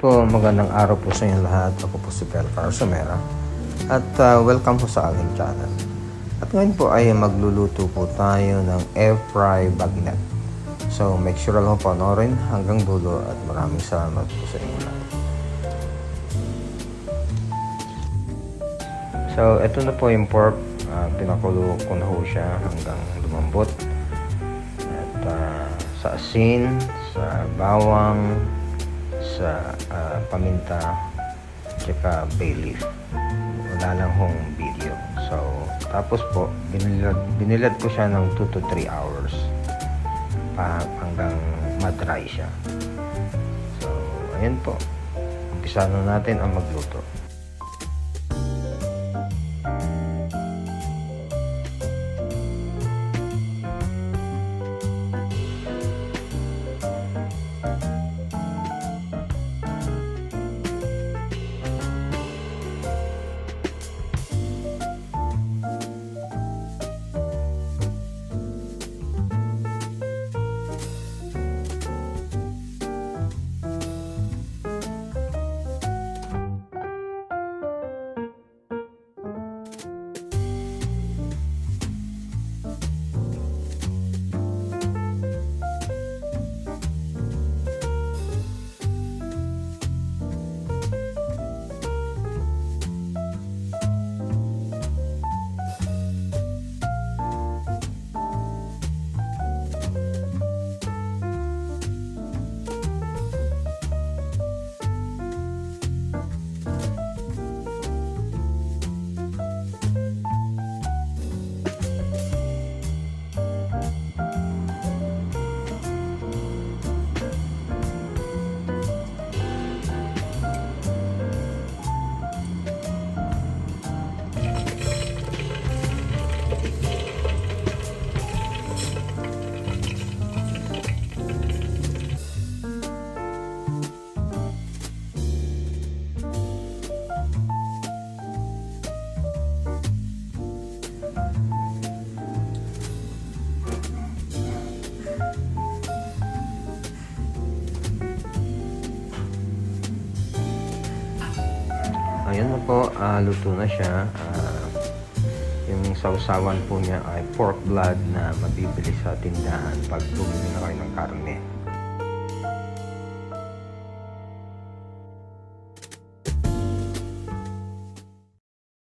po, magandang araw po sa inyo lahat. Ako po si Pel Carsomera at welcome po sa aking channel. At ngayon po ay magluluto po tayo ng air fry bagnat. So make sure lang po panoorin hanggang dulo at maraming salamat po sa inyo lahat. So ito na po yung pork. Pinakulo ko na po siya hanggang lumambot. At sa asin, sa bawang, sa paminta, tsaka bay leaf. Wala lang hong video. So, tapos po, binilad ko siya ng 2 to 3 hours hanggang ma-dry siya. So, ayan po. Umpisa na natin ang magluto. Ayan na po, luto na siya. Yung sausawan po niya ay pork blood na mabibili sa tindahan pag bumili na kayo ng karne.